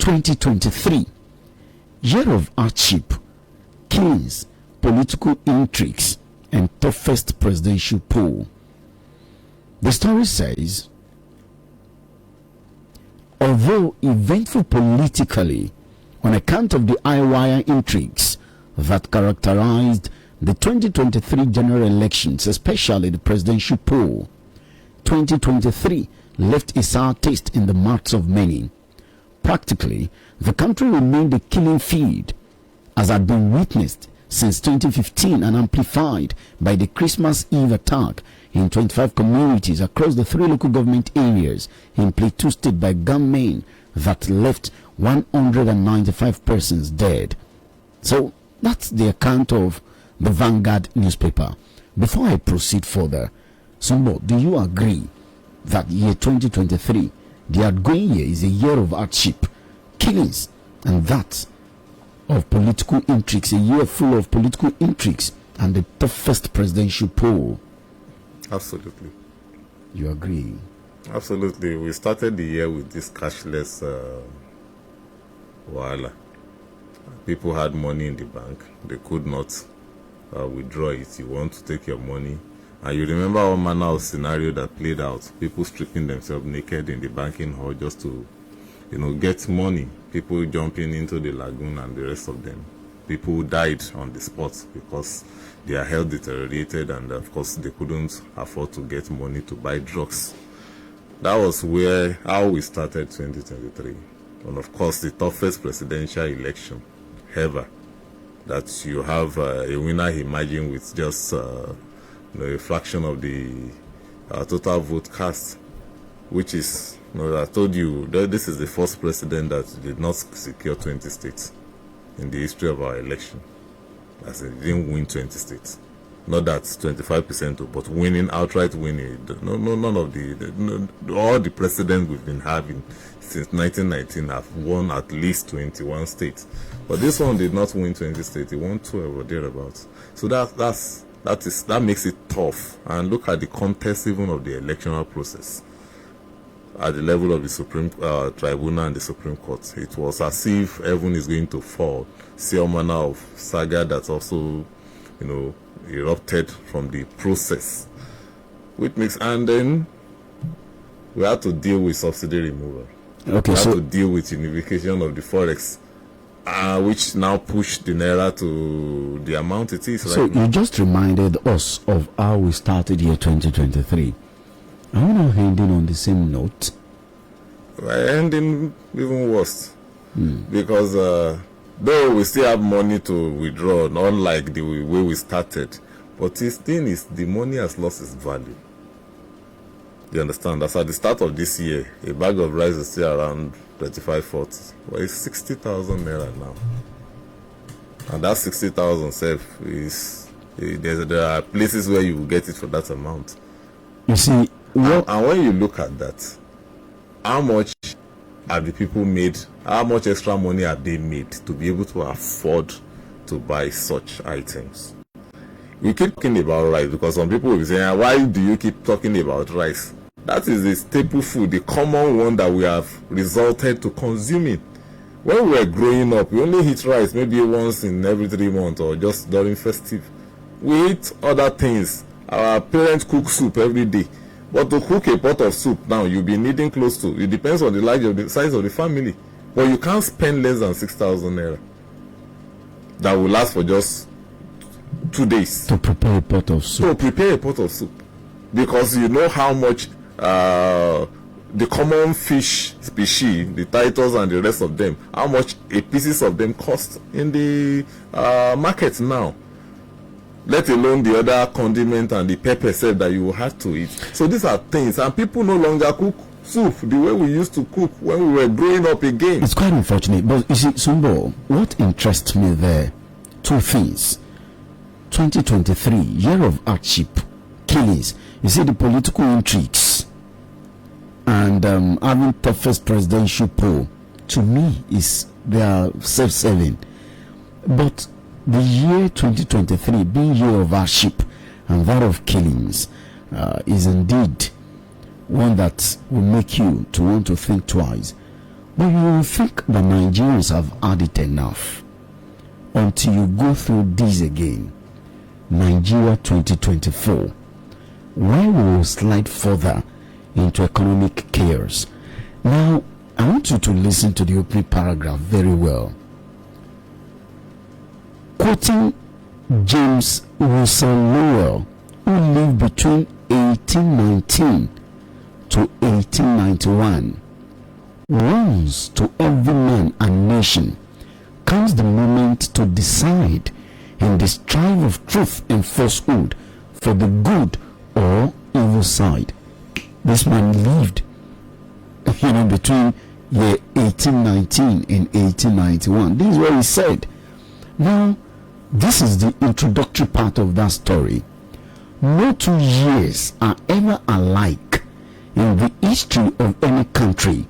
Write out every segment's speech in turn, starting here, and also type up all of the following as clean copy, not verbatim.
2023, year of hardship, killings, political intrigues, and toughest presidential poll. The story says, although eventful politically on account of the high-wire intrigues that characterized the 2023 general elections, especially the presidential poll, 2023 left a sour taste in the mouths of many. Practically, the country remained a killing field, as had been witnessed since 2015 and amplified by the Christmas Eve attack in 25 communities across the 3 local government areas in Plateau State by gunmen that left 195 persons dead. So that's the account of the Vanguard newspaper. Before I proceed further, Sumbo, do you agree that year 2023, the outgoing year, is a year of hardship, killings, and that of political intrigues, a year full of political intrigues and the toughest presidential poll? Absolutely. You agree? Absolutely. We started the year with this cashless wahala. People had money in the bank. They could not withdraw it. You want to take your money. And you remember all manner of scenario that played out. People stripping themselves naked in the banking hall just to, get money. People jumping into the lagoon and the rest of them. People who died on the spot because their health deteriorated and, of course, they couldn't afford to get money to buy drugs. That was how we started 2023. And, of course, the toughest presidential election ever. That you have a winner emerging with just a fraction of the total vote cast, which is, I told you, this is the first president that did not secure 20 states in the history of our election. As in, didn't win 20 states. Not that 25%, but outright winning. None of all the presidents we've been having since 1919 have won at least 21 states. But this one did not win 20 states. He won 12 or thereabouts. So that makes it tough. And look at the contest even of the electoral process at the level of the Supreme Tribunal and the Supreme Court. It was as if heaven is going to fall. See all manner of saga that also, erupted from the process. And then we had to deal with subsidy removal. Okay, we had to deal with unification of the forex, which now pushed the naira to the amount it is right now. You just reminded us of how we started year 2023. Are we not ending on the same note? We're ending even worse. Because though we still have money to withdraw, not like the way we started, but the thing is, the money has lost its value. You understand? That's at the start of this year, a bag of rice is still around 35-40. Well, it's 60,000 naira now. And that 60,000 self is, there are places where you will get it for that amount. You see, and when you look at that, how much have the people made? How much extra money have they made to be able to afford to buy such items? We keep talking about rice because some people will be saying, why do you keep talking about rice? That is the staple food, the common one that we have resulted to consuming. When we were growing up, we only eat rice maybe once in every 3 months or just during festive. We eat other things. Our parents cook soup every day. But to cook a pot of soup now, you'll be needing close to, it depends on the size of the family. But you can't spend less than 6,000 naira. That will last for just 2 days. To prepare a pot of soup. Because you know how much the common fish species, the titles and the rest of them, how much a pieces of them cost in the market now. Let alone the other condiment and the pepper set that you will have to eat. So these are things, and people no longer cook soup the way we used to cook when we were growing up again. It's quite unfortunate, but you see, Sumbo, what interests me there, 2 things. 2023, year of hardship, killings. You see, the political intrigues and having toughest presidential poll, to me, they are self-serving. But the year 2023 being year of hardship and that of killings is indeed one that will make you to want to think twice But you will think the Nigerians have had it enough until you go through this again. Nigeria 2024, where we will slide further into economic chaos. Now, I want you to listen to the opening paragraph very well. Quoting James Russell Lowell, who lived between 1819 to 1891, once to every man and nation comes the moment to decide in the strife of truth and falsehood for the good or evil side. This man lived, between year 1819 and 1891. This is what he said. Now, this is the introductory part of that story. No 2 years are ever alike in the history of any country,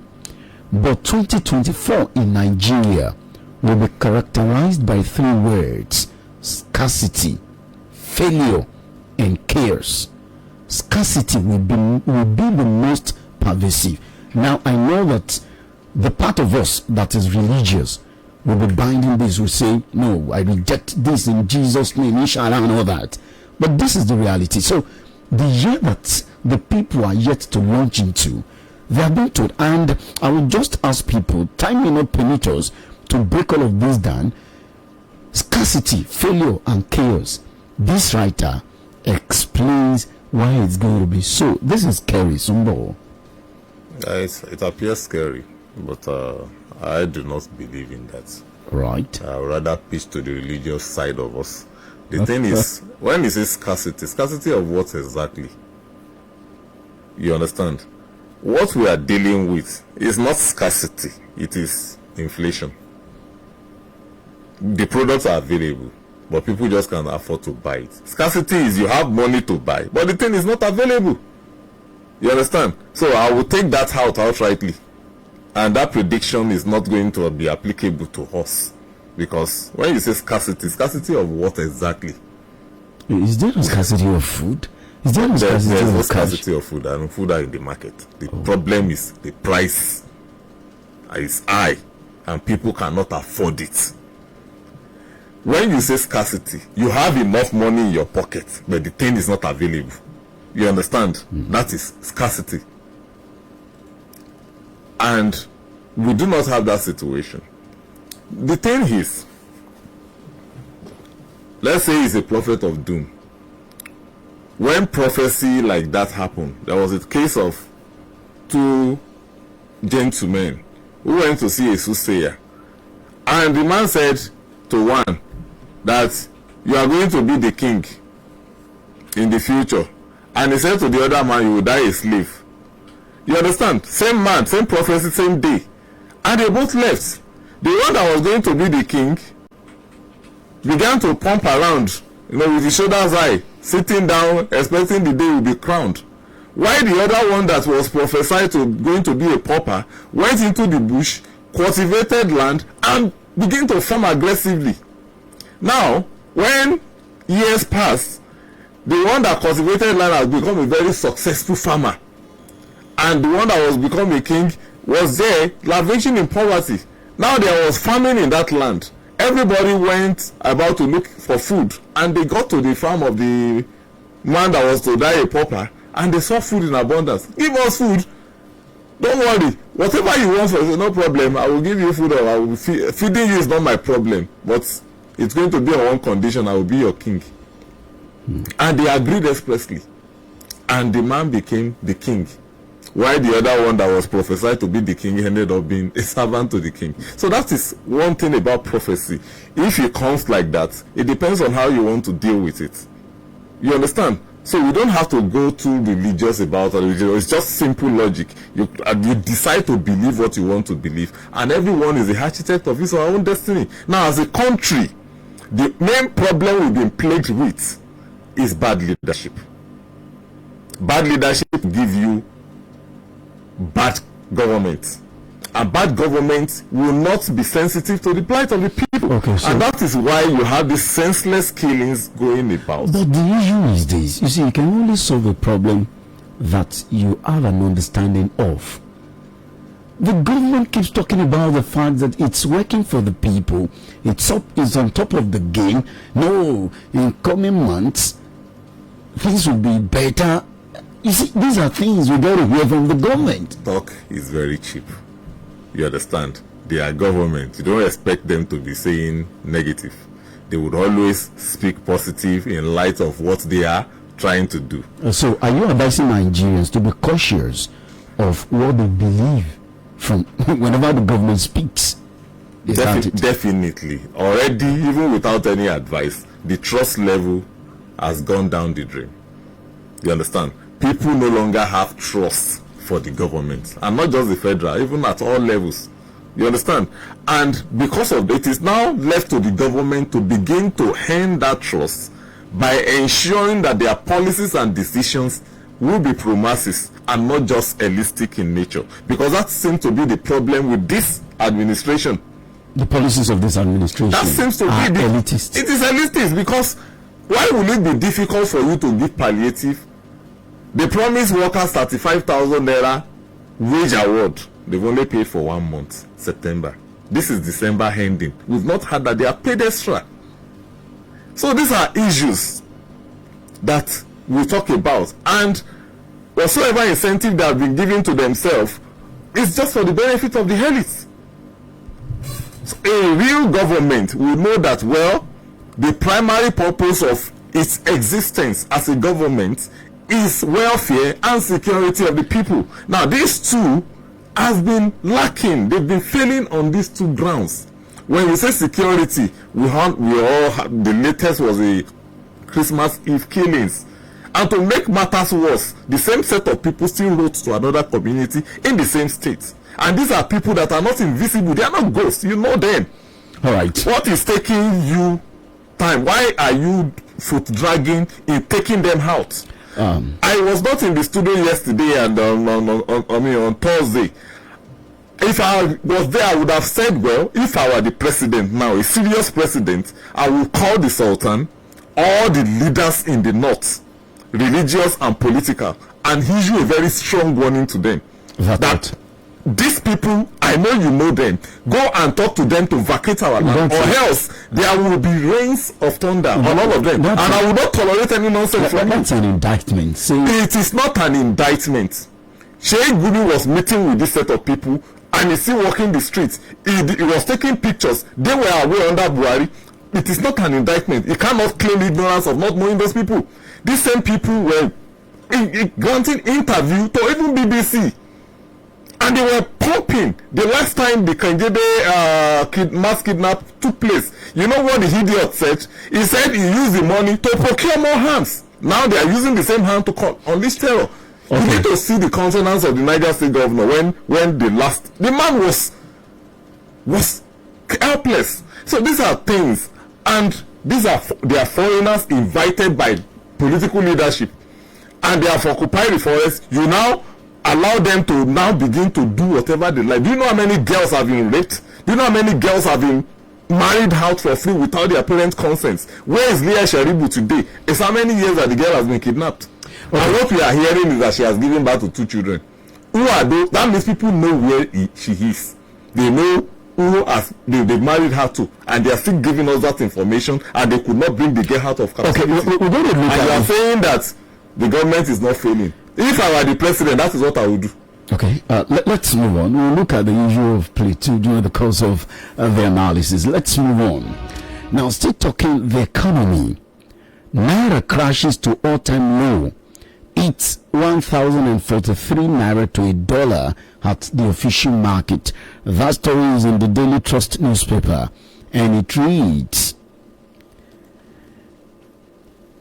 but 2024 in Nigeria will be characterized by 3 words: scarcity, failure, and chaos. Scarcity will be the most pervasive. Now, I know that the part of us that is religious will be binding this, will say, no, I reject this in Jesus' name, inshallah, and all that. But this is the reality. So, the year that the people are yet to launch into, they are being told, and I will just ask people, time may not permit us to break all of this down. Scarcity, failure, and chaos. This writer explains why it's going to be so. This is scary, Sumbo. It appears scary, but I do not believe in that. Right. I would rather pitch to the religious side of us. The thing is, when you say scarcity of what exactly? You understand? What we are dealing with is not scarcity, it is inflation. The products are available, but people just can't afford to buy it. Scarcity is you have money to buy, but the thing is not available. You understand? So I will take that out outrightly. And that prediction is not going to be applicable to us. Because when you say scarcity of what exactly? Is there a scarcity of food? Is there There's no scarcity of food, and food are in the market. The problem is the price is high, and people cannot afford it. When you say scarcity, you have enough money in your pocket, but the thing is not available. You understand? That is scarcity. And we do not have that situation. The thing is, let's say he's a prophet of doom. When prophecy like that happened, there was a case of 2 gentlemen who went to see a soothsayer. And the man said to one that you are going to be the king in the future. And he said to the other man, you will die a slave. You understand? Same man, same prophecy, same day. And they both left. The one that was going to be the king began to pump around, with his shoulders high, sitting down, expecting the day will be crowned. While the other one that was prophesied to going to be a pauper went into the bush, cultivated land, and began to farm aggressively. Now, when years passed, the one that cultivated land has become a very successful farmer. And the one that was become a king was there, lavishing in poverty. Now there was famine in that land. Everybody went about to look for food, and they got to the farm of the man that was to die a pauper, and they saw food in abundance. Give us food. Don't worry. Whatever you want, no problem. I will give you food, or I will feeding you is not my problem. But it's going to be on one condition: I will be your king. And they agreed expressly. And the man became the king, while the other one that was prophesied to be the king ended up being a servant to the king. So that is one thing about prophecy. If it comes like that, it depends on how you want to deal with it. You understand? So we don't have to go too religious about it. It's just simple logic. You decide to believe what you want to believe, and everyone is the architect of his or her own destiny. Now, as a country, the main problem we've been plagued with is bad leadership. Bad leadership will give you bad government, and bad government will not be sensitive to the plight of the people. Okay, so and that is why you have these senseless killings going about. But the issue is this: you see, you can only solve a problem that you have an understanding of. The government keeps talking about the fact that it's working for the people. It's on top of the game. No, in coming months, things will be better. You see, these are things we got to hear from the government. Talk is very cheap. You understand? They are government. You don't expect them to be saying negative. They would always speak positive in light of what they are trying to do. So, are you advising Nigerians to be cautious of what they believe from whenever the government speaks? Definitely. Already, even without any advice, the trust level has gone down the drain. You understand? People no longer have trust for the government, and not just the federal, even at all levels. You understand? And because of it is now left to the government to begin to earn that trust by ensuring that their policies and decisions will be pro-masses and not just elitistic in nature. Because that seems to be the problem with this administration. The policies of this administration that seems to be elitist. It is elitist, because why will it be difficult for you to give palliative? They promise workers 35,000 naira wage award. They've only paid for 1 month, September. This is December ending. We've not had that. They are paid extra. So these are issues that we talk about. And whatsoever incentive they have been given to themselves is just for the benefit of the elites. So a real government will know that, well, the primary purpose of its existence as a government is welfare and security of the people. Now, these two have been lacking. They've been failing on these two grounds. When we say security, we all had, the latest was the Christmas Eve killings. And to make matters worse, the same set of people still wrote to another community in the same state. And these are people that are not invisible. They are not ghosts. You know them. All right. What is taking you time? Why are you foot dragging in taking them out? I was not in the studio yesterday and on Thursday. If I was there, I would have said, well, if I were the president now, a serious president, I would call the Sultan, all the leaders in the north, religious and political, and issue a very strong warning to them that these people, I know you know them, go and talk to them to vacate our land, or else there will be rains of thunder on all of them, and I will not tolerate any nonsense from you. That's an indictment. It is not an indictment. Sheikh Gumi was meeting with this set of people, and he's still walking the streets. He was taking pictures. They were away under Buhari. It is not an indictment. He cannot claim ignorance of not knowing those people. These same people were granting interview to even BBC. And they were pumping the last time the Kengede mass kidnap took place. You know what the idiot said? He said he used the money to procure more hands. Now they are using the same hand to unleash terror. Okay. You need to see the consonants of the Niger State governor when the man was helpless. So these are things, and they are foreigners invited by political leadership, and they have occupied the forest. You now allow them to now begin to do whatever they like. Do you know how many girls have been raped? Do you know how many girls have been married out for free without their parents' consent? Where is Leah Sharibu today? It's how many years that the girl has been kidnapped? Okay. And what we are hearing is that she has given birth to 2 children. Who are those? That means people know where she is. They know who they married her to, and they are still giving us that information, and they could not bring the girl out of captivity. Okay, we're going to look and you are saying that the government is not failing. If I were the president, that is what I would do. Okay, let's move on. We'll look at the issue of Plateau during the course of the analysis. Let's move on. Now, still talking the economy. Naira crashes to all-time low. It's 1,043 Naira to $1 at the official market. That story is in the Daily Trust newspaper, and it reads,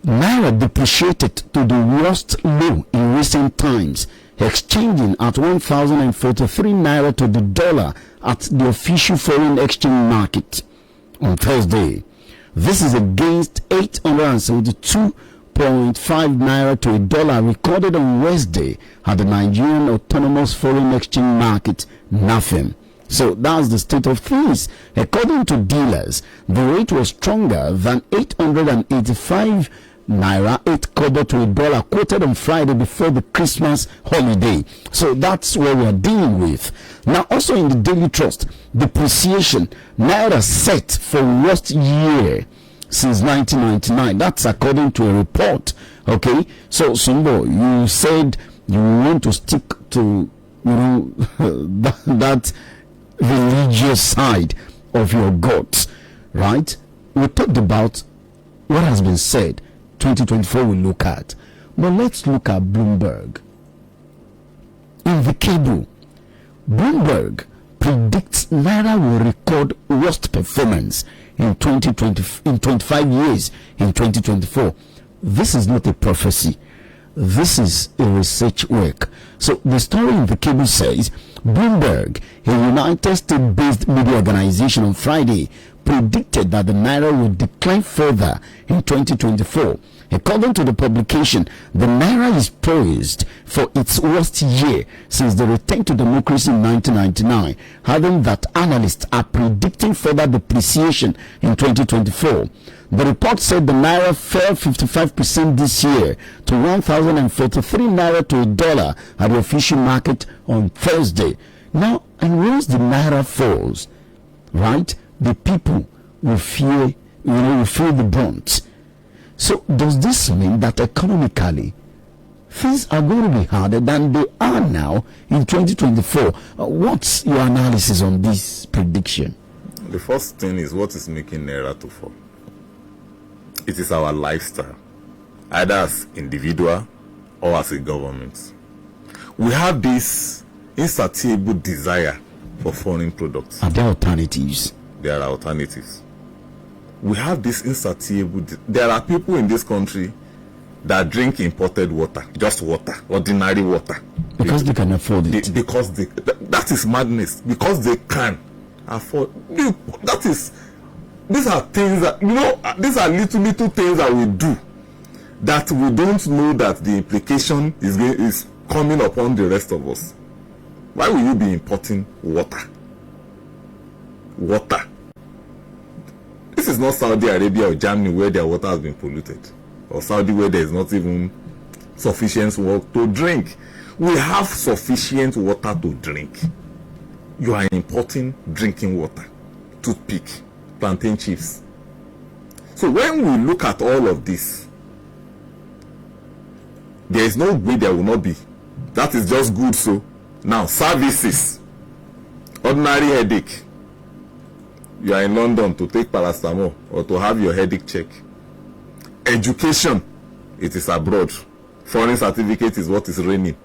Naira depreciated to the worst low in recent times, exchanging at 1,043 Naira to the $1 at the official foreign exchange market on Thursday. This is against 872.5 Naira to $1 recorded on Wednesday at the Nigerian Autonomous Foreign Exchange Market, NAFEM. So that's the state of things. According to dealers, the rate was stronger than 885 naira, 8 kobo to $1, quoted on Friday before the Christmas holiday. So that's what we are dealing with. Now, also in the Daily Trust, depreciation, naira set for worst year since 1999. That's according to a report. Okay, so Sumbo, you said you want to stick to, that religious side of your gods, right? We talked about what has been said. 2024 we look at, but let's look at Bloomberg. In the cable, Bloomberg predicts naira will record worst performance in 2020 in 25 years in 2024. This is not a prophecy. This is a research work. So the story in the cable says Bloomberg, a United States-based media organization, on Friday predicted that the naira would decline further in 2024. According to the publication, the naira is poised for its worst year since the return to democracy in 1999, adding that analysts are predicting further depreciation in 2024. The report said the naira fell 55% this year to 1,043 naira to $1 at the official market on Thursday. Now, and once the naira falls, right, the people will feel, will feel the brunt. So does this mean that economically things are going to be harder than they are now in 2024? What's your analysis on this prediction? The first thing is, what is making naira to fall? It is our lifestyle, either as individual or as a government. We have this insatiable desire for foreign products. Are there alternatives? There are alternatives. We have this insatiable. There are people in this country that drink imported water, just water, ordinary water, because they can afford it. That is madness. Because they can afford. That is. These are things that, these are little things that we do that we don't know that the implication is coming upon the rest of us. Why will you be importing water? Water. This is not Saudi Arabia or Germany where their water has been polluted, or Saudi where there is not even sufficient water to drink. We have sufficient water to drink. You are importing drinking water, toothpick, plantain chips. So when we look at all of this, there is no way there will not be. That is just good. So now, services, ordinary headache. You are in London to take paracetamol or to have your headache checked. Education, it is abroad. Foreign certificate is what is reigning.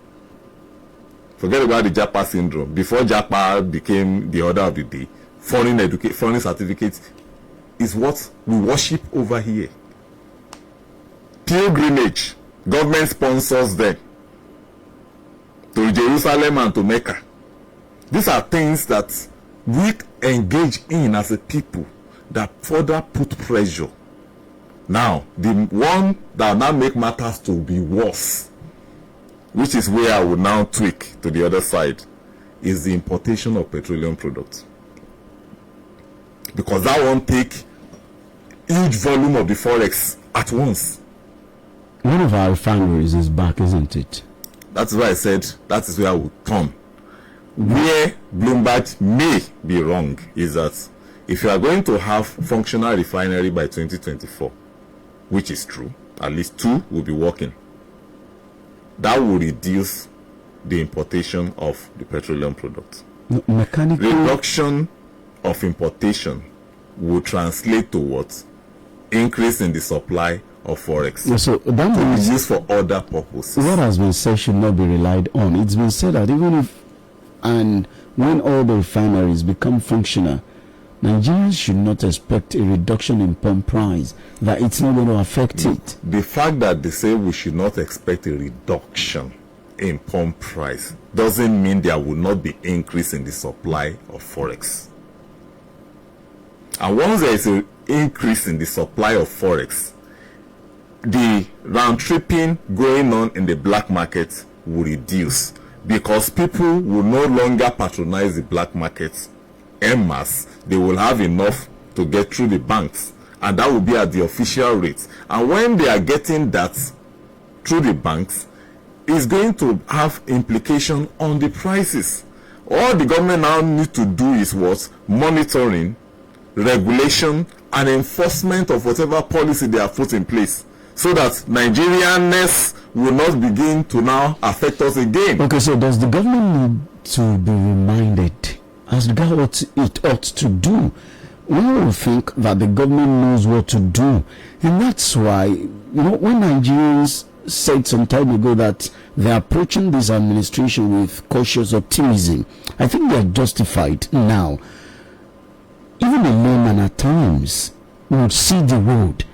Forget about the Japa syndrome. Before Japa became the order of the day, foreign certificate is what we worship over here. Pilgrimage, government sponsors them to Jerusalem and to Mecca. These are things that we engage in as a people that further put pressure. Now, the one that now make matters to be worse, which is where I would now tweak to the other side, is the importation of petroleum products. Because that won't take huge volume of the forex at once. One of our refineries is back, isn't it? That's why I said that is where I would come. Where Bloomberg may be wrong is that if you are going to have functional refinery by 2024, which is true, at least 2 will be working, that will reduce the importation of the petroleum products. Mechanical reduction of importation will translate to what? Increase in the supply of forex. Yeah, so that to be used for other purposes. What has been said should not be relied on. It's been said that even if and when all the refineries become functional, Nigerians should not expect a reduction in pump price, that it's not going to affect it. The fact that they say we should not expect a reduction in pump price doesn't mean there will not be increase in the supply of forex. And once there is an increase in the supply of forex, the round tripping going on in the black market will reduce, because people will no longer patronize the black market en masse. They will have enough to get through the banks and that will be at the official rate. And when they are getting that through the banks, it's going to have implication on the prices. All the government now need to do is what? Monitoring, regulation, and enforcement of whatever policy they have put in place, so that Nigerianness will not begin to now affect us again. Okay, so does the government need to be reminded as regards what it ought to do? One would think that the government knows what to do, and that's why, when Nigerians said some time ago that they're approaching this administration with cautious optimism, I think they're justified now. Even a layman at times would see the road,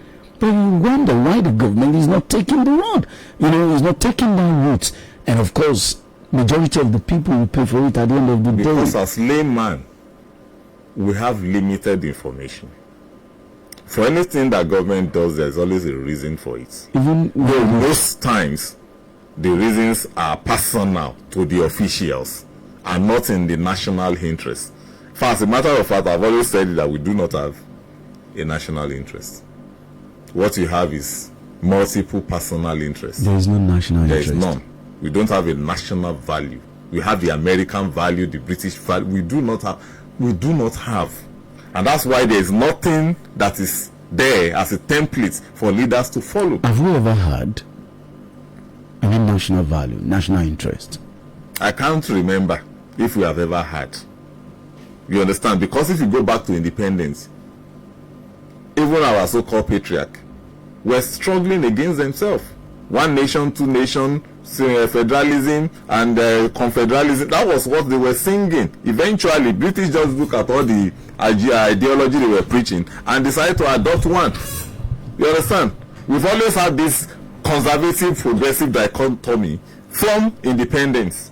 but you wonder why the government is not taking the road. Is not taking that route, and of course, majority of the people will pay for it at the end of the day. Because as layman, we have limited information. For anything that government does, there's always a reason for it. Even though most times the reasons are personal to the officials and not in the national interest. As a matter of fact, I've always said that we do not have a national interest. What you have is multiple personal interests. There is no national interest. There is none. We don't have a national value. We have the American value, the British value. We do not have. And that's why there is nothing that is there as a template for leaders to follow. Have we ever had any national value, national interest? I can't remember if we have ever had. You understand? Because if you go back to independence, even our so-called patriarch were struggling against themselves. One nation, two nation, federalism and confederalism. That was what they were singing. Eventually, British just look at all the ideology they were preaching and decided to adopt one. You understand? We've always had this conservative, progressive dichotomy from independence.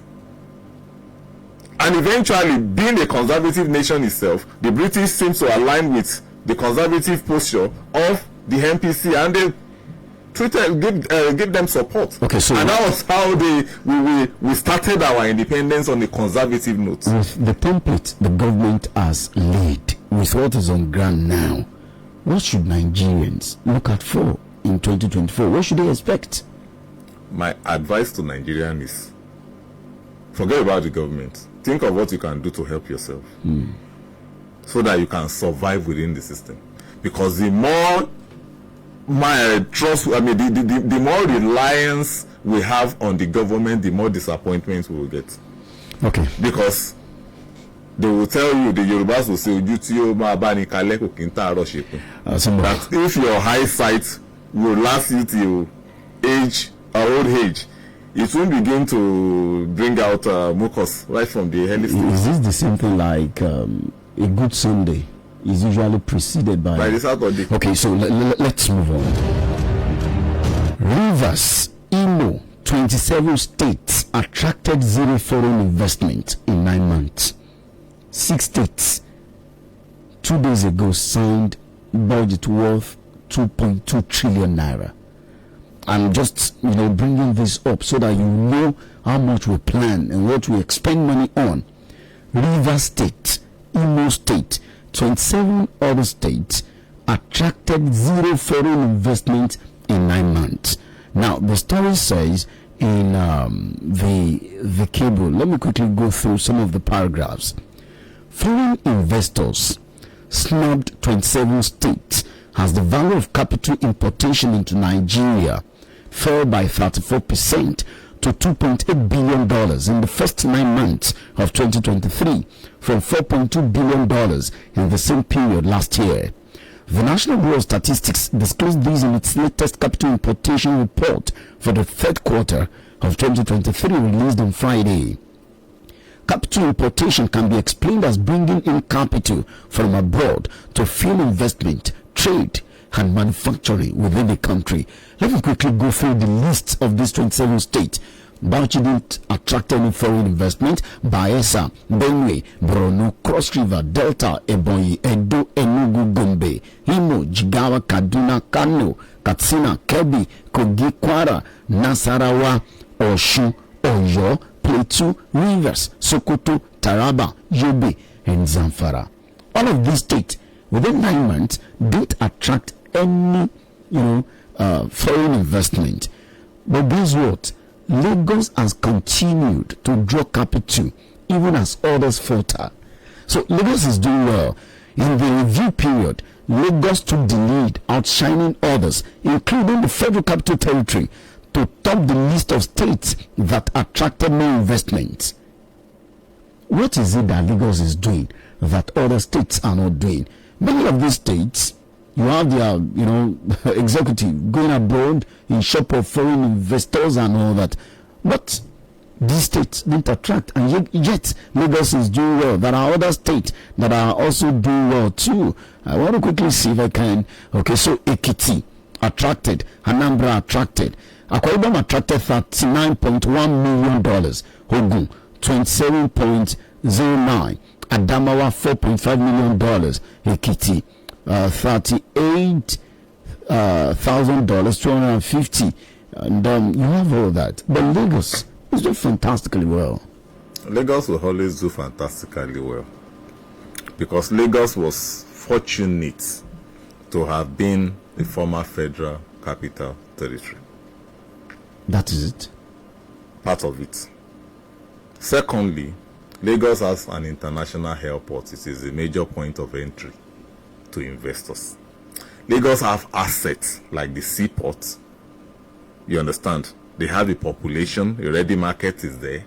And eventually, being a conservative nation itself, the British seems to align with the conservative posture of the MPC, and they give them support. Okay, so and that was how we started our independence on a conservative note. With the template the government has laid, with what is on ground now, what should Nigerians look at for in 2024? What should they expect? My advice to Nigerians is, forget about the government. Think of what you can do to help yourself, so that you can survive within the system. Because the more the more reliance we have on the government, the more disappointments we will get. Okay. Because they will tell you, the Yorubas will say, that if your eyesight will last you till old age, it will begin to bring out mucus right from the early stage. Is this the same thing like a good Sunday is usually preceded by the Saturday? Okay, so let's move on. Rivers, Imo, 27 states attracted zero foreign investment in 9 months. 6 states 2 days ago signed budget worth 2.2 trillion naira. I'm just bringing this up so that you know how much we plan and what we expend money on. Rivers State, Imo State, 27 other states attracted zero foreign investment in 9 months. Now, the story says in the cable, let me quickly go through some of the paragraphs. Foreign investors snubbed 27 states as the value of capital importation into Nigeria fell by 34% to $2.8 billion in the first 9 months of 2023 from $4.2 billion in the same period last year. The National Bureau of Statistics disclosed this in its latest capital importation report for the third quarter of 2023 released on Friday. Capital importation can be explained as bringing in capital from abroad to fuel investment, trade, and manufacturing within the country. Let me quickly go through the list of these 27 states. Bauchi didn't attract any foreign investment. Bayelsa, Benue, Borno, Cross River, Delta, Ebonyi, Edo, Enugu, Gombe, Imo, Jigawa, Kaduna, Kano, Katsina, Kebbi, Kogi, Kwara, Nasarawa, Osun, Oyo, Plateau, Rivers, Sokoto, Taraba, Yobe, and Zamfara. All of these states within 9 months didn't attract any, foreign investment. But guess what? Lagos has continued to draw capital even as others falter. So Lagos is doing well. In the review period, Lagos took the lead, outshining others, including the Federal Capital Territory, to top the list of states that attracted more investments. What is it that Lagos is doing that other states are not doing? Many of these states, you have their, executive going abroad in shop of foreign investors and all that. But these states didn't attract, and yet Lagos is doing well. There are other states that are also doing well too. I want to quickly see if I can. Okay, so Ekiti attracted, Anambra attracted, Akwa Ibom attracted $39.1 million, Ogun $27.09, Adamawa $4.5 million, Ekiti $38,000, 250, and you have all that. But Lagos is doing fantastically well. Lagos will always do fantastically well because Lagos was fortunate to have been the former Federal Capital Territory. That is it. Part of it. Secondly, Lagos has an international airport. It is a major point of entry to investors. Lagos have assets like the seaport. You understand? They have a population, a ready market is there,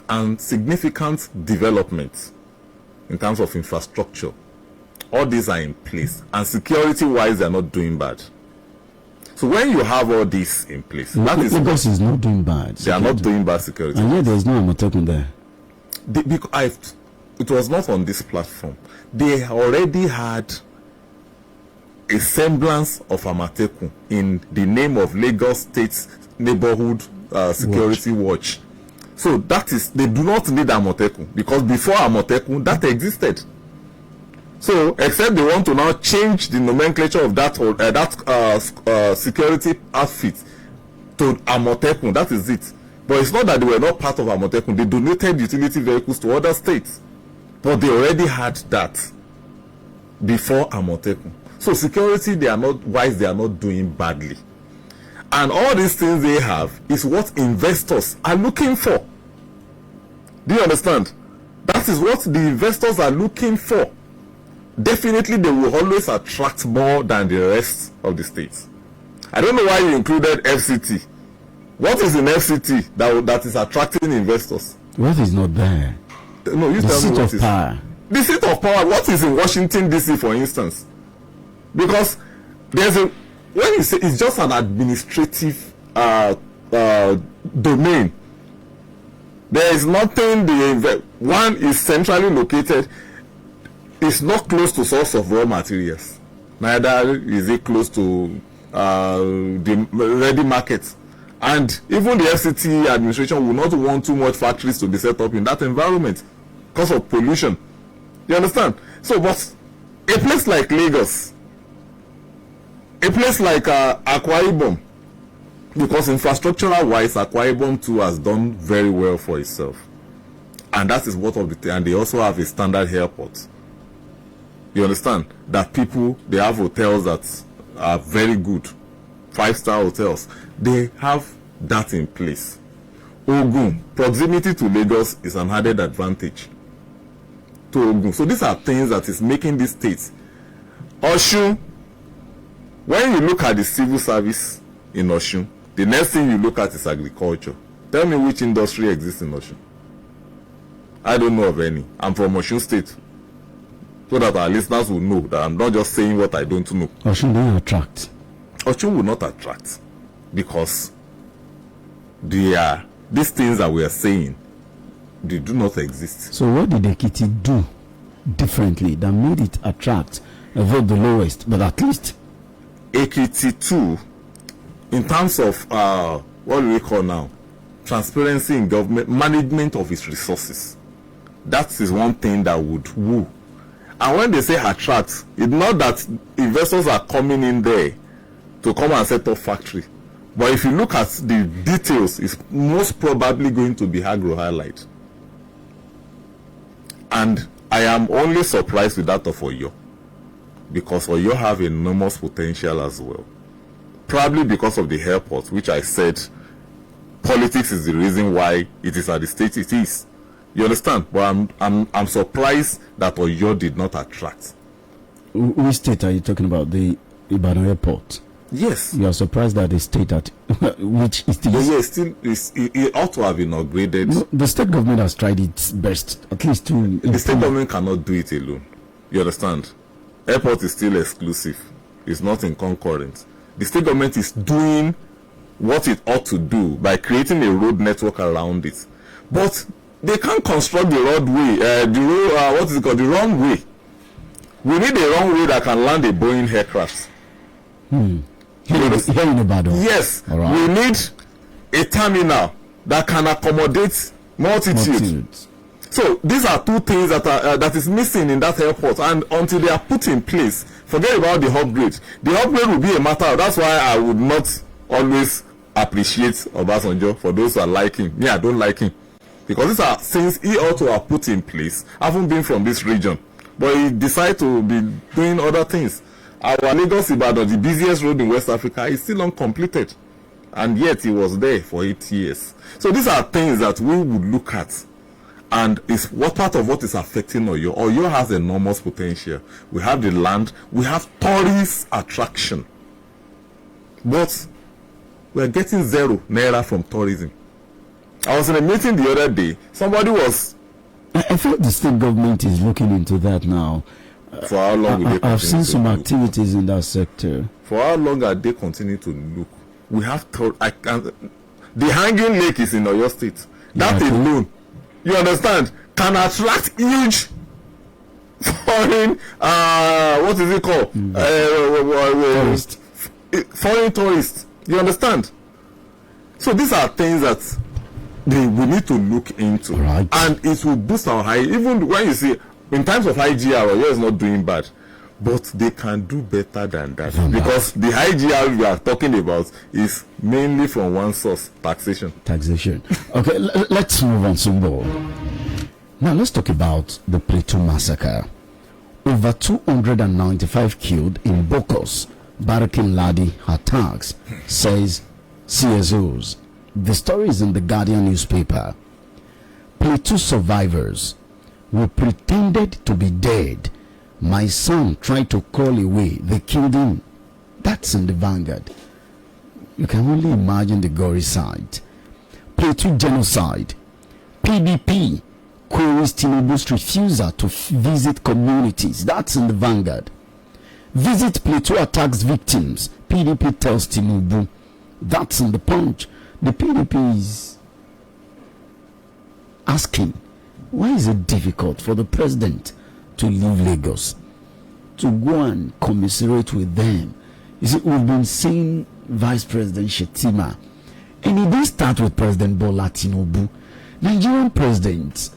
and significant development in terms of infrastructure. All these are in place, and security-wise, they are not doing bad. So when you have all this in place, Lagos is not doing bad. They are not doing bad security. And yet there is no Amotekun there. It was not on this platform. They already had a semblance of Amotekun in the name of Lagos State Neighborhood Security Watch. So that is, they do not need Amotekun because before Amotekun that existed. So except they want to now change the nomenclature of that security outfit to Amotekun, that is it. But it's not that they were not part of Amotekun. They donated utility vehicles to other states, but they already had that before Amotekun. So security, they are not doing badly. And all these things they have is what investors are looking for. Do you understand? That is what the investors are looking for. Definitely they will always attract more than the rest of the states. I don't know why you included FCT. What is in FCT that is attracting investors? What is not there? No, you tell me what is. Power. The seat of power. What is in Washington DC, for instance? Because when you say it's just an administrative domain, there is nothing. One is centrally located. It's not close to source of raw materials. Neither is it close to the ready market. And even the FCT administration will not want too much factories to be set up in that environment because of pollution. You understand? So, but a place like Lagos, a place like Akwa Ibom, because infrastructural wise, Akwa Ibom too has done very well for itself. And that is what of the and they also have a standard airport. You understand? That they have hotels that are very good, 5-star hotels. They have that in place. Ogun, proximity to Lagos is an added advantage to Ogun. So these are things that is making these states. Osun, when you look at the civil service in Osun, the next thing you look at is agriculture. Tell me which industry exists in Osun. I don't know of any. I'm from Osun State. So that our listeners will know that I'm not just saying what I don't know. Osun will attract. Osun will not attract because these things that we are saying, they do not exist. So what did Ekiti do differently that made it attract the lowest, but at least Ekiti too, in terms of what do we call now, transparency in government management of its resources, that is one thing that would woo. And when they say attract, it's not that investors are coming in there to come and set up factory. But if you look at the details, it's most probably going to be agro-highlight. And I am only surprised with that of Oyo. because Oyo have enormous potential as well. Probably because of the airport, which I said politics is the reason why it is at the state it is. You understand? But I'm surprised that Oyo did not attract. Which state are you talking about? The Ibadan airport? Yes. You are surprised that the state at which is the it ought to have been upgraded. No, the state government has tried its best, at least to. The state government cannot do it alone. You understand? Airport is still exclusive. It's not in concurrent. The state government is doing what it ought to do by creating a road network around it, but they can't construct the roadway. The wrong way. We need a runway that can land a Boeing aircraft. Here in Ibadan. Yes, right. We need a terminal that can accommodate multitudes. So these are two things that is missing in that airport, and until they are put in place, forget about the upgrade. The upgrade will be a matter of, that's why I would not always appreciate Obasanjo. For those who are liking me, I don't like him, because these are things he ought to have put in place. I haven't been from this region, but he decided to be doing other things. Our Lagos Ibadan, the busiest road in West Africa, is still uncompleted, and yet he was there for 8 years. So these are things that we would look at, and it's what part of what is affecting Oyo. Oyo has enormous potential. We have the land, we have tourist attraction, but we're getting 0 naira from tourism. I was in a meeting the other day. Somebody was. I feel the state government is looking into that now. For how long will they I've seen some look? activities in that sector. For how long are they continue to look? We have to. The hanging lake is in Oyo State. That alone, you understand, can attract huge foreign. What is it called? Foreign tourists. You understand? So these are things that we need to look into, right. And it will boost our high. Even when you see, in terms of IGR, Oyo is not doing bad, but they can do better than that, because the IGR we are talking about is mainly from one source: taxation. Okay, let's move on some more. Now let's talk about the Plateau massacre. Over 295 killed in Bokos, Barakin Ladi attacks, says CSOs. The story is in the Guardian newspaper. Plateau survivors. We pretended to be dead. My son tried to crawl away. They killed him. That's in the Vanguard. You can only imagine the gory side. Plateau genocide. PDP queries Tinubu's refusal to visit communities. That's in the Vanguard. Visit Plateau attacks victims. PDP tells Tinubu. That's in the Punch. The PDP is asking, why is it difficult for the president to leave Lagos, to go and commiserate with them? You see, we've been seeing Vice President Shettima, and he didn't start with President Bola Tinubu. Nigerian presidents,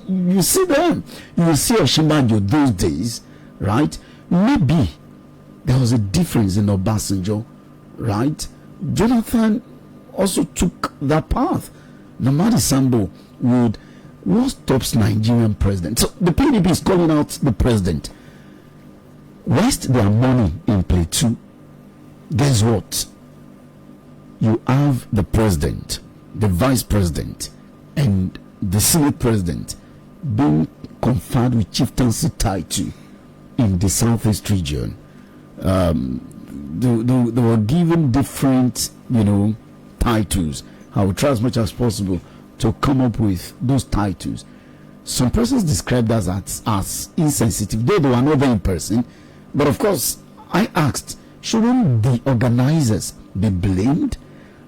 you see them, you see Osinbajo those days, right? Maybe there was a difference in Obasanjo, right? Jonathan also took that path. Namadi Sambo would. What stops Nigerian president? So the PDP is calling out the president. Waste their money in Plateau. Guess what? You have the president, the vice president, and the senate president being conferred with chieftaincy title in the southeast region. They were given different, titles. I will try as much as possible to come up with those titles. Some persons described us as insensitive, though they were not there in person. But of course, I asked, shouldn't the organizers be blamed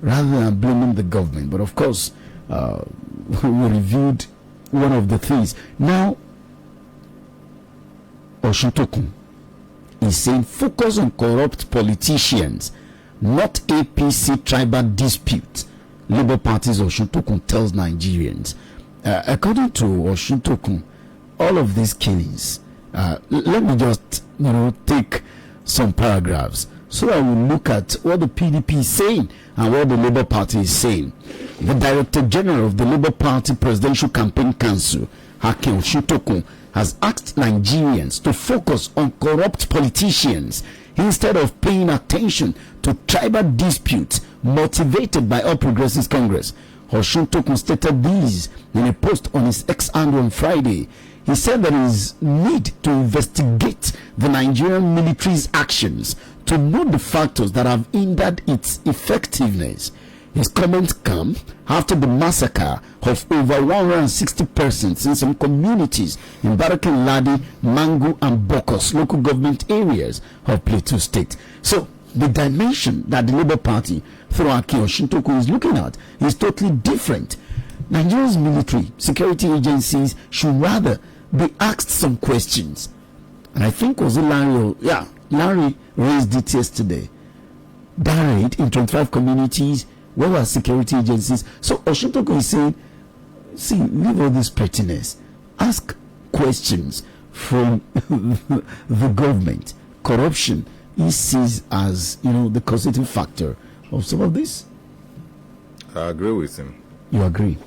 rather than blaming the government? But of course, we reviewed one of the things. Now, Oshun-Tokun is saying focus on corrupt politicians, not APC tribal dispute. Labour Party's Oshun-Tokun tells Nigerians. According to Oshun-Tokun, all of these killings, let me just take some paragraphs so that we look at what the PDP is saying and what the Labour Party is saying. The Director General of the Labour Party Presidential Campaign Council, Hakeem Oshun-Tokun, has asked Nigerians to focus on corrupt politicians instead of paying attention to tribal disputes motivated by All Progressives Congress. Osuntokun stated these in a post on his X handle on Friday. He said there is need to investigate the Nigerian military's actions to know the factors that have hindered its effectiveness. His comments come after the massacre of over 160 persons in some communities in Barakin Ladi, Mangu, and Bokos local government areas of Plateau State. So, the dimension that the Labour Party, through Akin Osuntokun, is looking at is totally different. Nigeria's military security agencies should rather be asked some questions. And I think was it Larry raised it yesterday. Died in 25 communities. Where were security agencies? So Osuntokun is saying, see, leave all this pettiness. Ask questions from the government. Corruption he sees as, the causative factor of some of this. I agree with him. You agree?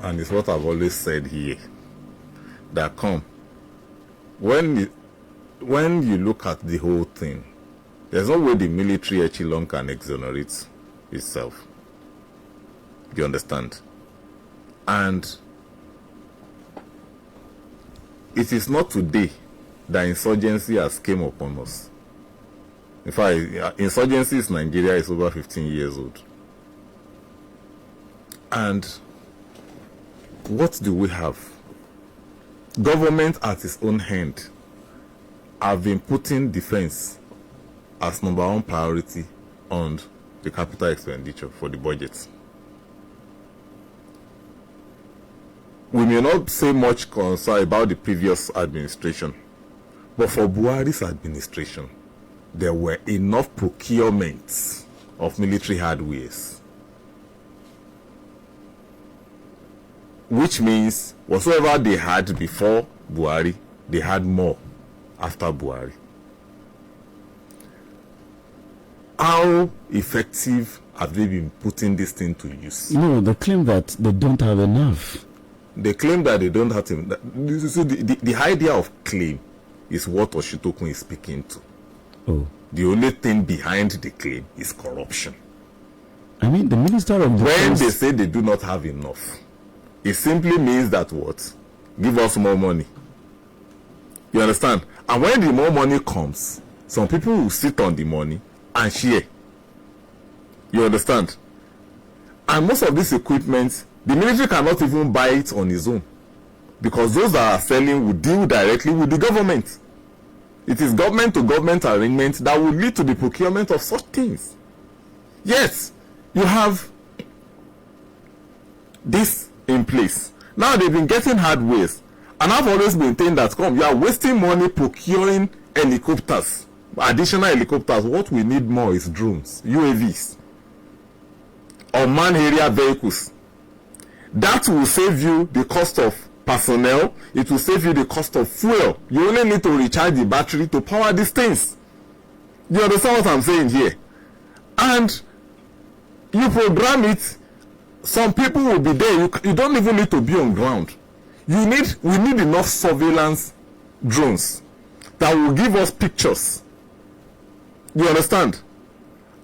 And it's what I've always said here. That when you look at the whole thing, there's no way the military echelon can exonerate itself. You understand? And it is not today that insurgency has came upon us. In fact, insurgency in Nigeria is over 15 years old. And what do we have? Government at its own hand have been putting defense as number one priority on the capital expenditure for the budget. We may not say much concern about the previous administration, but for Buhari's administration, there were enough procurements of military hardwares, which means whatsoever they had before Buhari, they had more after Buhari. How effective have they been putting this thing to use? No, they claim that they don't have enough. They claim that they don't have to. The idea of claim is what Osuntokun is speaking to. Oh. The only thing behind the claim is corruption. I mean, the Minister of Defense... When they say they do not have enough, it simply means that what? Give us more money. You understand? And when the more money comes, some people will sit on the money and share. You understand? And most of this equipment, the military cannot even buy it on its own, because those that are selling will deal directly with the government. It is government to government arrangement that will lead to the procurement of such things. Yes, you have this in place. Now they've been getting hardwares, and I've always maintained that you are wasting money procuring helicopters, additional helicopters. What we need more is drones, UAVs, unmanned area vehicles. That will save you the cost of personnel. It will save you the cost of fuel. You only need to recharge the battery to power these things. You understand what I'm saying here? And you program it. Some people will be there. You don't even need to be on ground. We need enough surveillance drones that will give us pictures. You understand?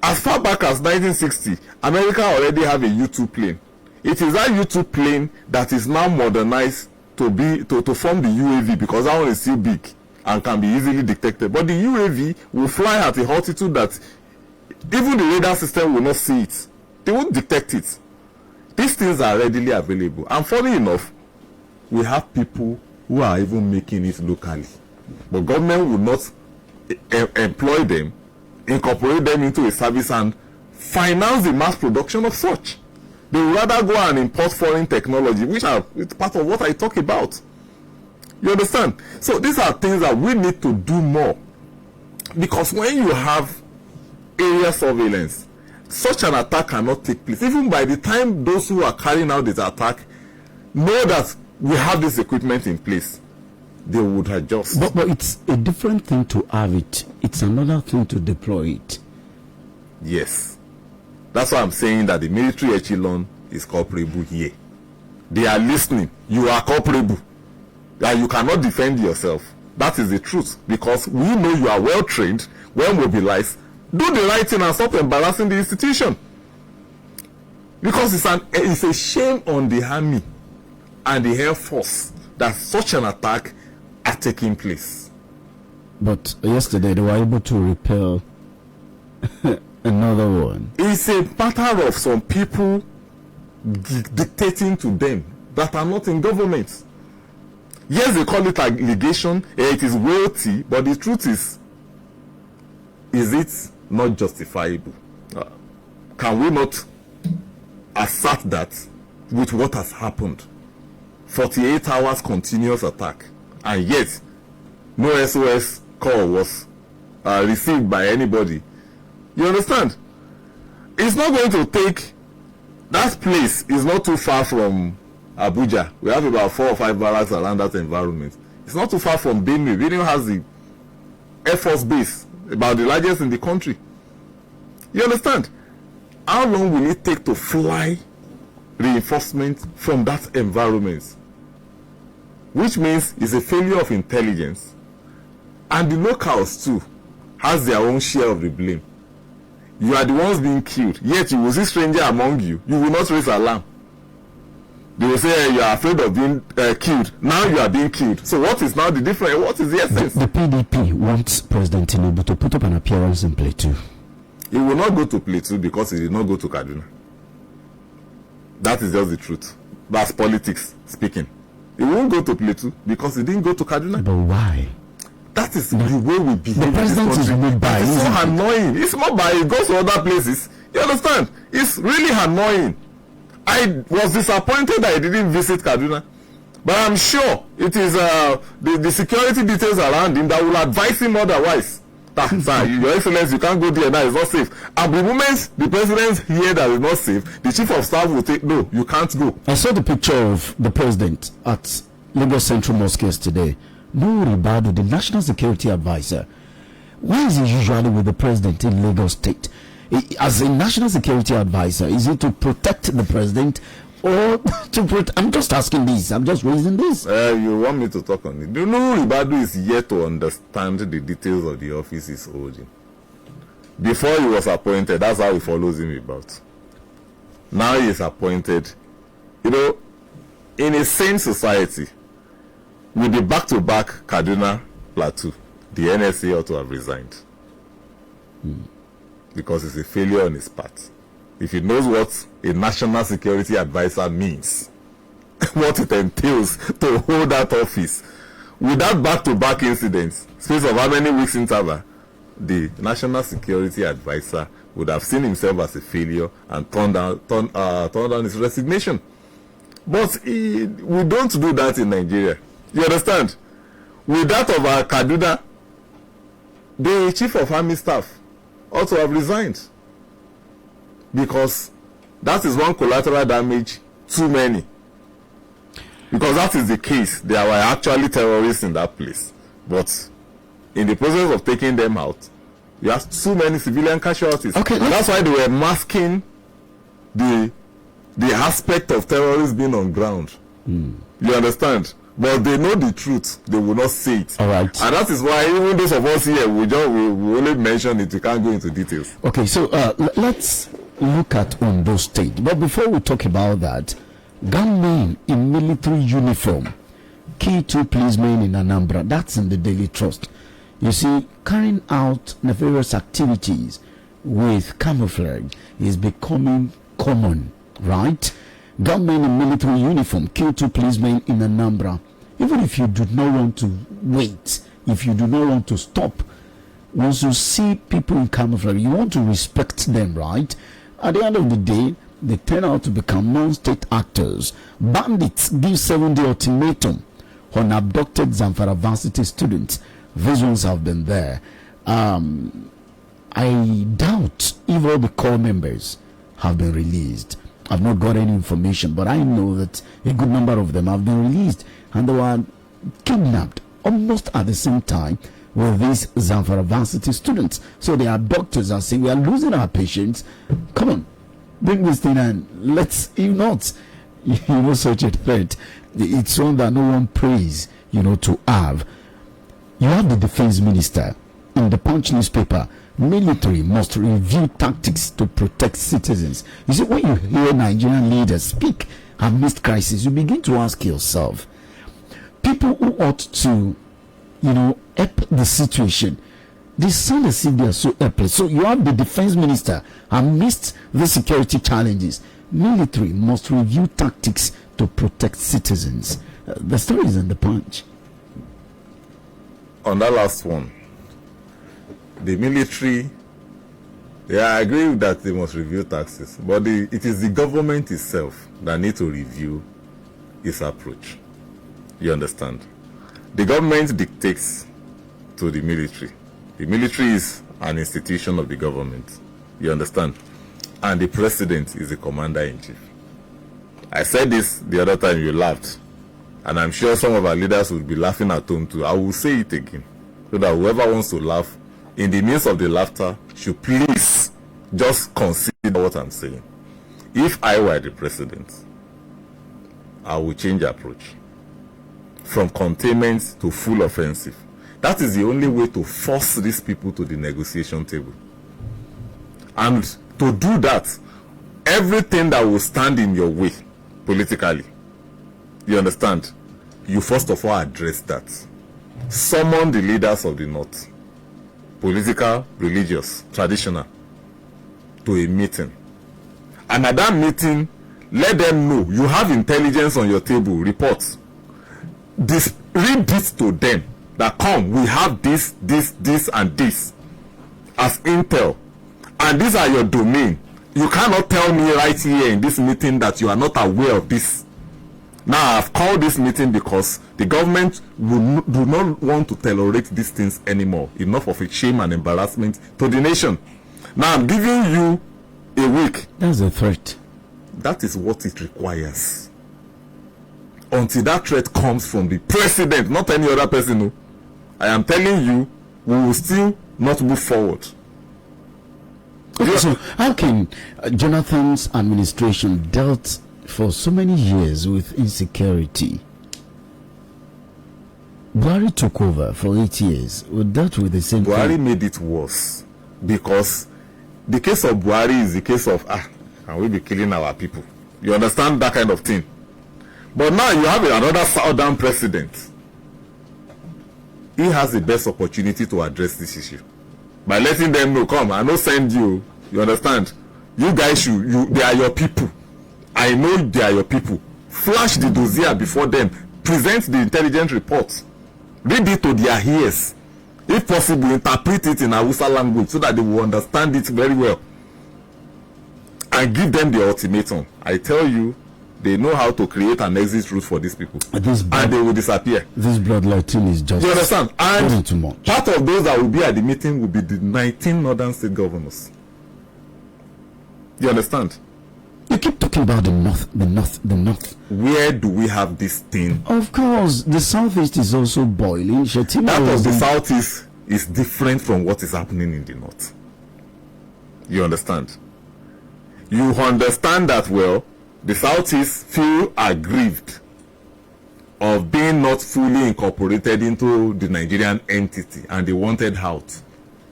As far back as 1960, America already have a U-2 plane. It is that U-2 plane that is now modernized to form the UAV, because that one is still big and can be easily detected. But the UAV will fly at a altitude that even the radar system will not see it. They won't detect it. These things are readily available. And funny enough, we have people who are even making it locally. But government will not employ them, incorporate them into a service and finance the mass production of such. They would rather go and import foreign technology, which are part of what I talk about. You understand? So these are things that we need to do more. Because when you have area surveillance, such an attack cannot take place. Even by the time those who are carrying out this attack know that we have this equipment in place, they would adjust. But it's a different thing to have it. It's another thing to deploy it. Yes. That's why I'm saying that the military echelon is culpable here. They are listening. You are culpable. that you cannot defend yourself. That is the truth, because we know you are well trained, well mobilized. Do the right thing and stop embarrassing the institution. Because it's a shame on the army and the Air Force that such an attack are taking place. But yesterday they were able to repel another one. It's a matter of some people dictating to them that are not in government. Yes, they call it allegation, it is weighty, but the truth is it not justifiable? Can we not assert that with what has happened? 48 hours continuous attack, and yet no SOS call was received by anybody. You understand? It's not going to take. That place is not too far from Abuja. We have about 4 or 5 barracks around that environment. It's not too far from Benue. Benue has the Air Force base, about the largest in the country. You understand? How long will it take to fly reinforcement from that environment? Which means it's a failure of intelligence. And the locals too has their own share of the blame. You are the ones being killed, yet you will see stranger among you. You will not raise alarm. They will say you are afraid of being killed. Now you are being killed. So what is now the difference? What is the essence? The PDP wants President Tinubu to put up an appearance in Plateau. He will not go to Plateau because he did not go to Kaduna. That is just the truth. That's politics speaking. He won't go to Plateau because he didn't go to Kaduna. But why? That is the way we behave. The president is not by. It's so annoying. It's not by. He goes to other places. You understand? It's really annoying. I was disappointed that he didn't visit Kaduna, but I'm sure it is the security details around him that will advise him otherwise. Sir, Your Excellency, you can't go there now. It's not safe. And the moment the president hear that it's not safe, the chief of staff will take no. You can't go. I saw the picture of the president at Lagos Central Mosque yesterday. Nuhu Ribadu, the National Security Advisor. Why is he usually with the president in Lagos State? As a National Security Advisor, is it to protect the president or to protect? I'm just asking this. I'm just raising this. You want me to talk on it? Nuhu Ribadu is yet to understand the details of the office he's holding. Before he was appointed, that's how he follows him about. Now he is appointed. You know, in a sane society, with the back-to-back Kaduna Plateau, the NSA ought to have resigned. Because it's a failure on his part. If he knows what a national security advisor means, what it entails to hold that office, with that back-to-back incident, space of how many weeks interval, the national security advisor would have seen himself as a failure and turned down his resignation. But we don't do that in Nigeria. You understand? With that of our Kaduna, the chief of army staff also have resigned. Because that is one collateral damage too many. Because that is the case. There were actually terrorists in that place. But in the process of taking them out, you have too many civilian casualties. Okay, that's why they were masking the aspect of terrorists being on ground. You understand? But they know the truth. They will not say it. All right. And that is why even those of us here, we only mention it. We can't go into details. Okay, so let's look at Ondo State. But before we talk about that, gunmen in military uniform, key 2 policemen in Anambra, that's in the Daily Trust. You see, carrying out nefarious activities with camouflage is becoming common, right? Gunmen in military uniform kill 2 policemen in Anambra. Even if you do not want to wait, if you do not want to stop, once you see people in camouflage, you want to respect them, right? At the end of the day, they turn out to become non-state actors. Bandits give 7-day ultimatum on abducted Zamfara Varsity students. These ones have been there. I doubt if all the core members have been released. I've not got any information, but I know that a good number of them have been released, and they were kidnapped almost at the same time with these Zamfara Varsity students. So the abductors are saying, we are losing our patients. Come on, bring this thing and let's, if not, such a threat. It's one that no one prays to have. You have the defense minister in the Punch newspaper. Military must review tactics to protect citizens. You see, when you hear Nigerian leaders speak amidst crisis, you begin to ask yourself, people who ought to, help the situation, they sound as if they are so helpless. So you have the defense minister amidst the security challenges. Military must review tactics to protect citizens. The story is in the Punch. On that last one, the military, I agree that they must review taxes, but it is the government itself that needs to review its approach. You understand? The government dictates to the military. The military is an institution of the government. You understand? And the president is the commander-in-chief. I said this the other time, you laughed. And I'm sure some of our leaders will be laughing at home too. I will say it again, so that whoever wants to laugh, in the midst of the laughter, should please just consider what I'm saying. If I were the president, I would change approach from containment to full offensive. That is the only way to force these people to the negotiation table. And to do that, everything that will stand in your way politically, you understand, you first of all address that. Summon the leaders of the North, political, religious, traditional, to a meeting. And at that meeting, let them know you have intelligence on your table, reports. Read this to them, that come, we have this, and this as intel. And these are your domain. You cannot tell me right here in this meeting that you are not aware of this. Now, I've called this meeting because the government do not want to tolerate these things anymore. Enough of a shame and embarrassment to the nation. Now, I'm giving you a week. That's a threat. That is what it requires. Until that threat comes from the president, not any other person. No. I am telling you, we will still not move forward. Okay, so how can Jonathan's administration dealt for so many years with insecurity? Buhari took over for 8 years. We dealt with the same Buhari thing. made it worse because the case of Buhari is the case of can we be killing our people? You understand that kind of thing? But now you have another southern president. He has the best opportunity to address this issue by letting them know, come, I no send you. You understand? You guys they are your people. I know they are your people. Flash the dossier before them. Present the intelligence report. Read it to their ears. If possible, interpret it in Hausa language so that they will understand it very well. And give them the ultimatum. I tell you, they know how to create an exit route for these people. And they will disappear. This bloodletting is just... You understand? And too much. Part of those that will be at the meeting will be the 19 northern state governors. You understand? You keep talking about the north. Where do we have this thing? Of course, the southeast is also boiling. That of the southeast is different from what is happening in the north. You understand? You understand that well. The southeast feel aggrieved of being not fully incorporated into the Nigerian entity, and they wanted out,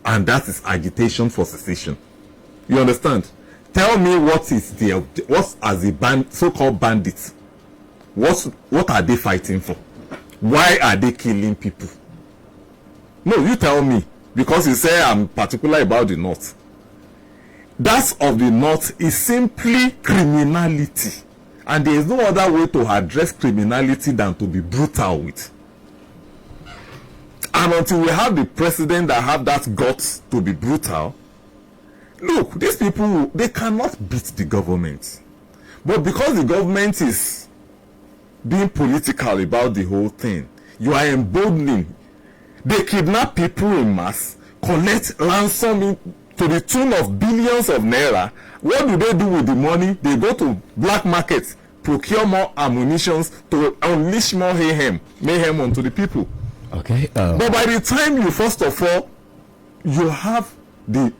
and that is agitation for secession. You understand? Tell me what as a so-called bandits, what are they fighting for? Why are they killing people? No, you tell me, because you say I'm particular about the north. That of the north is simply criminality, and there is no other way to address criminality than to be brutal with. And until we have the president that have that guts to be brutal, look, these people, they cannot beat the government. But because the government is being political about the whole thing, you are emboldening. They kidnap people in mass, collect ransom to the tune of billions of naira. What do they do with the money? They go to black markets, procure more ammunitions to unleash more mayhem onto the people. Okay. But by the time you, first of all, you have the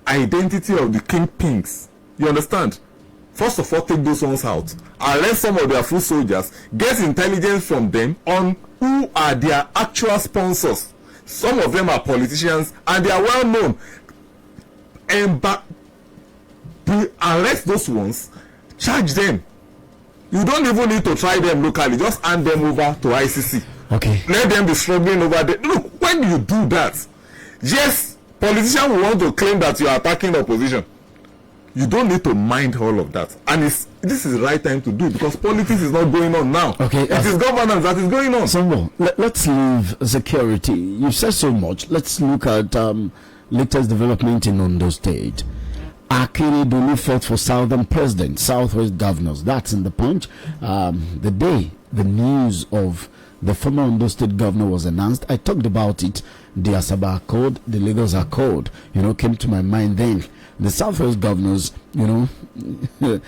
identity of the kingpins, you understand? First of all, take those ones out. Arrest some of their foot soldiers. Get intelligence from them on who are their actual sponsors. Some of them are politicians and they are well known. And arrest those ones, charge them. You don't even need to try them locally. Just hand them over to ICC. Okay. Let them be struggling over there. Look, when you do that, yes, politicians will want to claim that you are attacking opposition. You don't need to mind all of that. And this is the right time to do it because politics is not going on now. Okay. It is governance that is going on. Sambo, let's leave security. You've said so much. Let's look at latest development in Ondo State. Akeredolu fought for Southern President, Southwest governors. That's in the Punch. The day the news of the former Ondo State governor was announced, I talked about it. The Asaba Accord, the Lagos Accord, came to my mind then. The Southwest governors, they've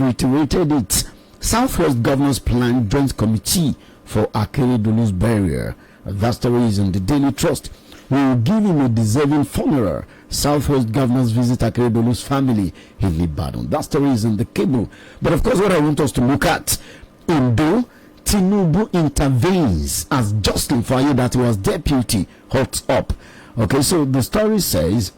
reiterated it. Southwest governors plan joint committee for Akeredolu's burial. That story is in the Daily Trust. We will give him a deserving funeral. Southwest governors visit Akeredolu's family in Ibadan. That story is in the Cable. But of course, what I want us to look at, Ondo, Tinubu intervenes as Jocelyn Faye, that was deputy, hot up. Okay, so the story says,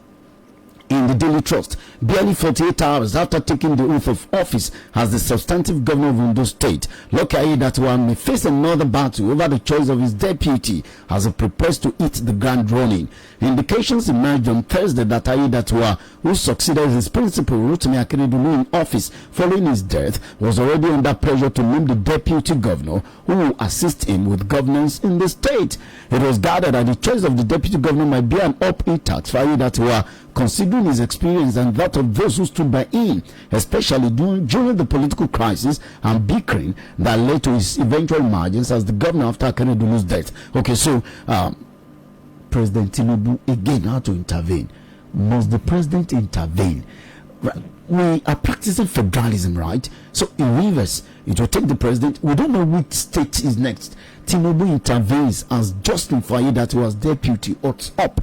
in the Daily Trust, barely 48 hours after taking the oath of office as the substantive governor of Ondo State, Lucky Aiyedatiwa may face another battle over the choice of his deputy as he prepares to hit the ground running. Indications emerged on Thursday that Aiyedatiwa, who succeeded his principal Rotimi Akeredolu in office following his death, was already under pressure to name the deputy governor who will assist him with governance in the state. It was gathered that the choice of the deputy governor might be an uphill task for Aiyedatiwa, considering his experience and that of those who stood by him, especially during the political crisis and bickering that led to his eventual emergence as the governor after Akeredolu's death. Okay, so President Tinubu again had to intervene. Must the president intervene? We are practicing federalism, right? So in reverse, it will take the president. We don't know which state is next. Tinubu intervenes as Jocelyn Faye, that was deputy, up.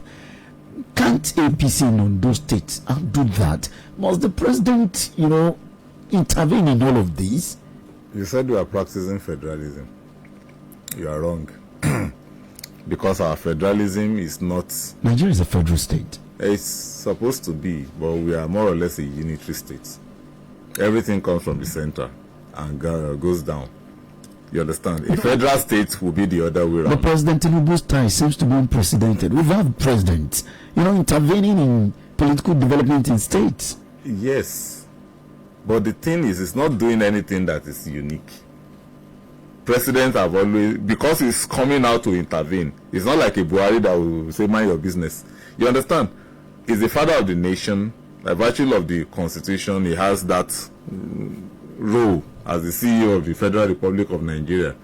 Can't APC in Ondo State do that? Must the president, intervene in all of this? You said we are practicing federalism. You are wrong. Because our federalism is not... Nigeria is a federal state. It's supposed to be, but we are more or less a unitary state. Everything comes from the center and goes down. You understand? A federal state will be the other way around. But President Tinubu's time seems to be unprecedented. We've had presidents, intervening in political development in states. Yes. But the thing is, it's not doing anything that is unique. Presidents have always, because he's coming out to intervene, it's not like a Buhari that will say, mind your business. You understand? He's the father of the nation. By virtue of the constitution, he has that role as the CEO of the Federal Republic of Nigeria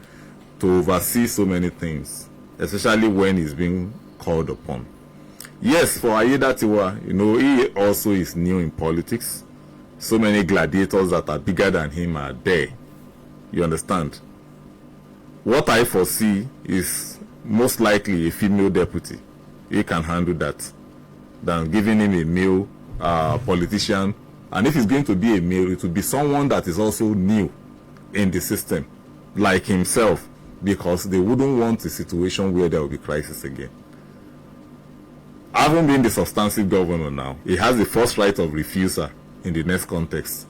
to oversee so many things, especially when he's being called upon. Yes, for Aiyedatiwa, he also is new in politics. So many gladiators that are bigger than him are there. You understand? What I foresee is most likely a female deputy. He can handle that than giving him a male politician. And if it's going to be a male, it will be someone that is also new in the system, like himself, because they wouldn't want a situation where there will be crisis again. Having been the substantive governor now, he has the first right of refusal in the next context.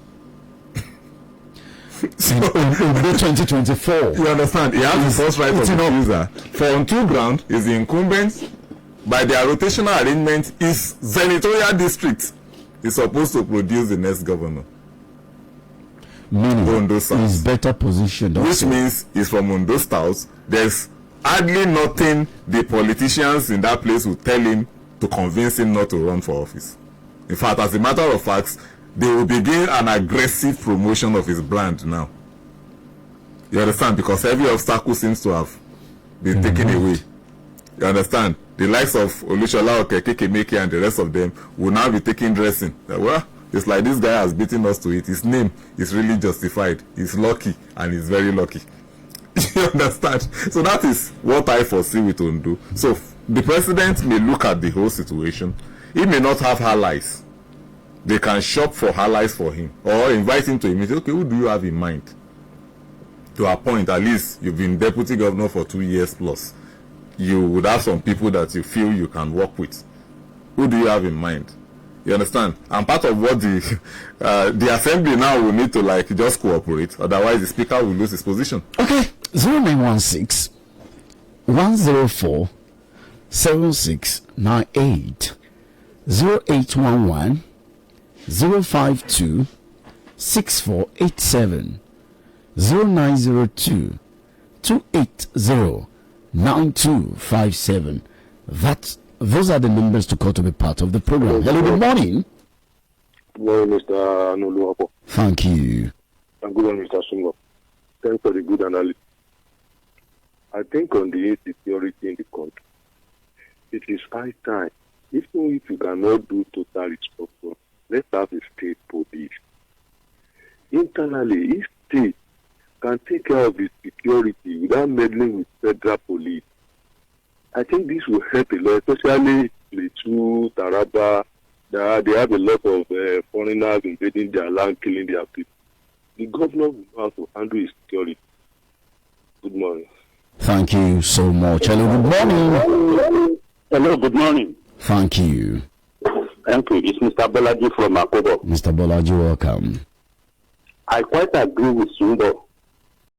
In 2024. You understand? He has the first right of refusal. For on two grounds, is the incumbent, by their rotational arrangement, is senatorial district is supposed to produce the next governor. Meaning Ondo South is better positioned. Which means he's from Ondo South. There's hardly nothing the politicians in that place will tell him to convince him not to run for office. In fact, as a matter of fact, they will begin an aggressive promotion of his brand now. You understand? Because every obstacle seems to have been taken away. You understand? The likes of Olushola Okeke and the rest of them will now be taking dressing. Well, it's like this guy has beaten us to it. His name is really justified. He's lucky, and he's very lucky. You understand? So that is what I foresee with Ondo. So the president may look at the whole situation. He may not have allies, they can shop for allies for him or invite him to a meeting. Okay, who do you have in mind to appoint? At least you've been deputy governor for 2 years plus. You would have some people that you feel you can work with. Who do you have in mind? You understand? And part of what the assembly now will need to like just cooperate. Otherwise, the speaker will lose his position. Okay, 0916 104 7698 0811 052 6487 0902 280 9257. Those are the numbers to call to be part of the program. Hello, good morning. Good morning, Mr. Anoluwapo. Thank you. And good morning, Mr. Sungo. Thanks for the good analysis. I think on the insecurity in the country, it is high time. Even if you cannot do total restructuring, let's have a state police. Internally, if state can take care of the security without meddling with federal police, I think this will help a lot, especially Plateau, Taraba. They have a lot of foreigners invading their land, killing their people. The governor will know how to handle his security. Good morning. Thank you so much. Hello, good morning. Hello, good morning. Thank you. Thank you. It's Mr. Bolaji from Akobo. Mr. Bolaji, welcome. I quite agree with Sungo